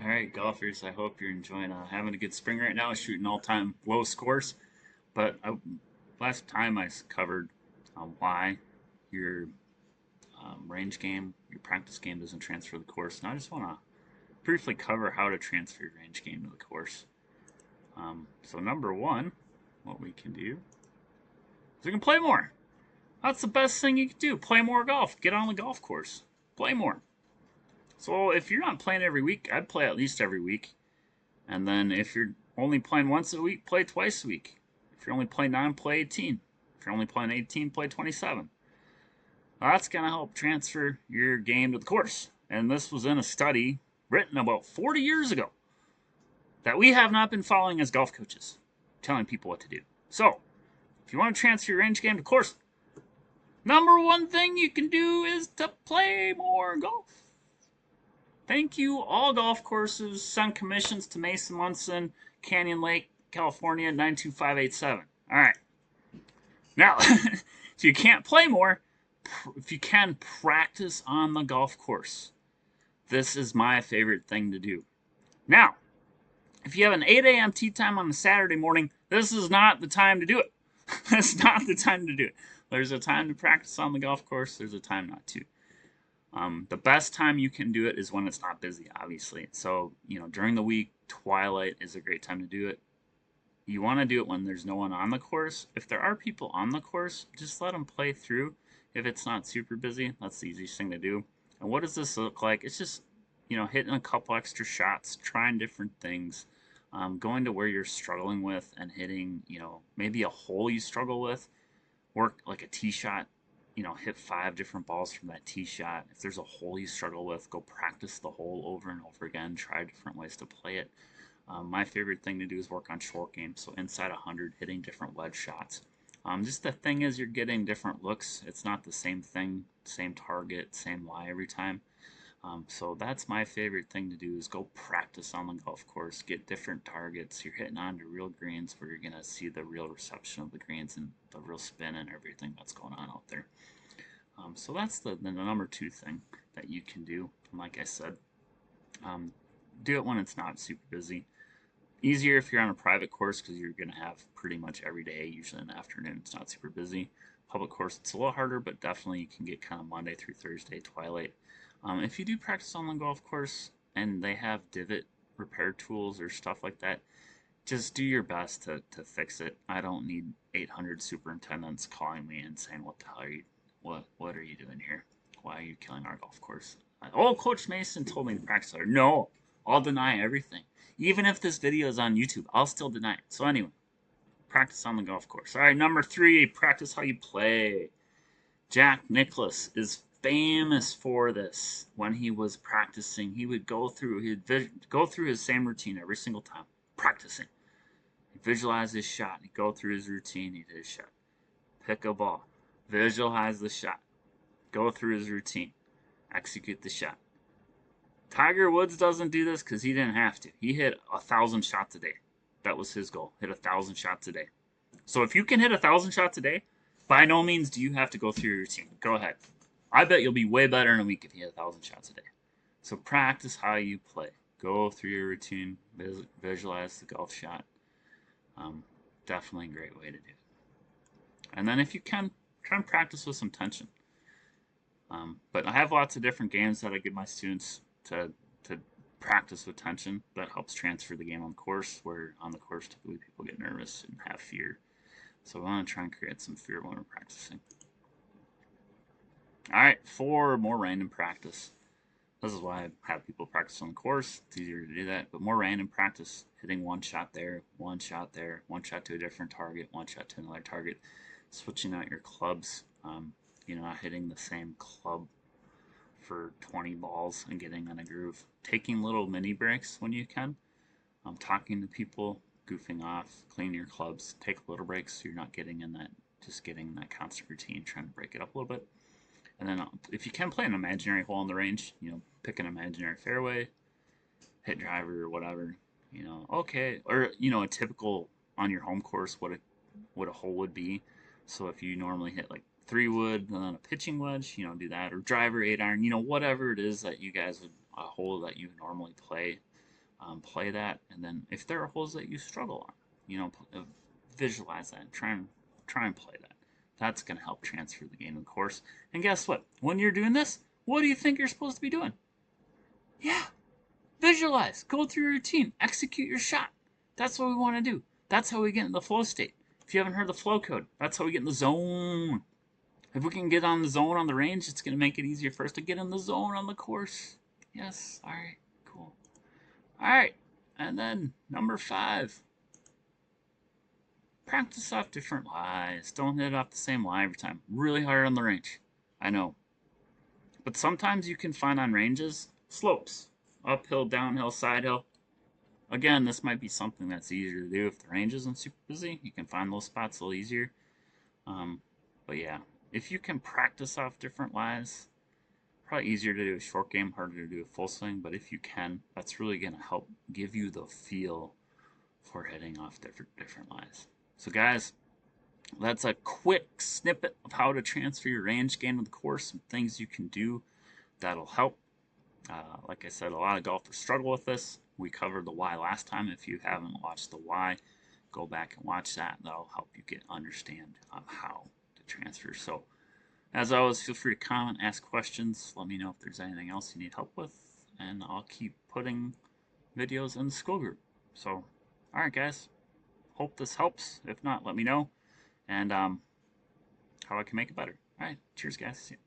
All right, golfers. I hope you're enjoying having a good spring right now, shooting all-time low scores. But last time covered why your range game, your practice game doesn't transfer to the course. And I just want to briefly cover how to transfer your range game to the course. So number one, what we can do is we can play more. That's the best thing you can do. Play more golf. Get on the golf course. Play more. So if you're not playing every week, I'd play at least every week. And then if you're only playing once a week, play twice a week. If you're only playing 9, play 18. If you're only playing 18, play 27. That's going to help transfer your game to the course. And this was in a study written about 40 years ago that we have not been following as golf coaches, telling people what to do. So, if you want to transfer your range game to course, number one thing you can do is to play more golf. Thank you, all golf courses. Send commissions to Mason Munson, Canyon Lake, California, 92587. All right. Now, if you can't play more, if you can practice on the golf course, this is my favorite thing to do. Now, if you have an 8 a.m. tee time on a Saturday morning, this is not the time to do it. That's not the time to do it. There's a time to practice on the golf course, there's a time not to. The best time you can do it is when it's not busy, obviously. So, during the week, twilight is a great time to do it. You want to do it when there's no one on the course. If there are people on the course, just let them play through. If it's not super busy, that's the easiest thing to do. And what does this look like? It's just, hitting a couple extra shots, trying different things, going to where you're struggling with and hitting, maybe a hole you struggle with. Work like a tee shot, hit 5 different balls from that tee shot. If there's a hole you struggle with, go practice the hole over and over again. Try different ways to play it. My favorite thing to do is work on short game, so inside 100, hitting different wedge shots. Just the thing is, you're getting different looks. It's not the same thing, same target, same lie every time. So that's my favorite thing to do is go practice on the golf course, get different targets. You're hitting onto real greens where you're gonna see the real reception of the greens and the real spin and everything that's going on out there. So that's the number two thing that you can do. And like I said, do it when it's not super busy. Easier if you're on a private course because you're going to have pretty much every day, usually in the afternoon. It's not super busy. Public course, it's a little harder, but definitely you can get kind of Monday through Thursday twilight. If you do practice on the golf course and they have divot repair tools or stuff like that, just do your best to fix it. I don't need 800 superintendents calling me and saying, "What the hell are you? What are you doing here? Why are you killing our golf course?" Oh, Coach Mason told me to practice harder. No, I'll deny everything. Even if this video is on YouTube, I'll still deny it. So anyway, practice on the golf course. All right, number 3, practice how you play. Jack Nicklaus is famous for this. When he was practicing, he'd go through his same routine every single time, practicing. He'd visualize his shot. He'd go through his routine. He'd hit his shot. Pick a ball. Visualize the shot. Go through his routine. Execute the shot. Tiger Woods doesn't do this because he didn't have to. He hit 1,000 shots a day. That was his goal. Hit 1,000 shots a day. So if you can hit 1,000 shots a day, by no means do you have to go through your routine. Go ahead. I bet you'll be way better in a week if you hit 1,000 shots a day. So practice how you play. Go through your routine. Visualize the golf shot. Definitely a great way to do it. And then if you can, try and practice with some tension. But I have lots of different games that I give my students to practice with tension. That helps transfer the game on the course, where on the course typically people get nervous and have fear. So I want to try and create some fear when we're practicing. All right, 4, more random practice. This is why I have people practice on the course. It's easier to do that, but more random practice, hitting one shot there, one shot there, one shot to a different target, one shot to another target, switching out your clubs, not hitting the same club for 20 balls and getting in a groove. Taking little mini breaks when you can. Talking to people, goofing off, clean your clubs, take little breaks so you're not getting in that, just getting that constant routine, trying to break it up a little bit. And then if you can play an imaginary hole in the range, pick an imaginary fairway, hit driver or whatever, okay. Or, a typical on your home course, what a hole would be. So if you normally hit like 3-wood and then a pitching wedge, do that, or driver 8-iron, whatever it is that you guys would, a hole that you normally play. play that, and then if there are holes that you struggle on, you know, visualize that and try and play that. That's going to help transfer the game of the course. And guess what? When you're doing this, what do you think you're supposed to be doing? Yeah, visualize, go through your routine, execute your shot. That's what we want to do. That's how we get in the flow state. If you haven't heard the flow code, that's how we get in the zone. If we can get on the zone on the range, it's going to make it easier for us to get in the zone on the course. Yes, all right, cool. All right, and then number 5. Practice off different lies. Don't hit off the same lie every time. Really hard on the range. I know. But sometimes you can find on ranges slopes. Uphill, downhill, side hill. Again, this might be something that's easier to do if the range isn't super busy. You can find those spots a little easier. But yeah, if you can practice off different lies, probably easier to do a short game, harder to do a full swing. But if you can, that's really going to help give you the feel for hitting off different lies. So guys, that's a quick snippet of how to transfer your range game to the course, some things you can do that'll help. Like I said, a lot of golfers struggle with this. We covered the why last time. If you haven't watched the why, go back and watch that. That'll help you understand how to transfer. So, as always, feel free to comment, ask questions. Let me know if there's anything else you need help with, and I'll keep putting videos in the school group. So, all right, guys. Hope this helps. If not, let me know, and how I can make it better. All right. Cheers, guys. See you.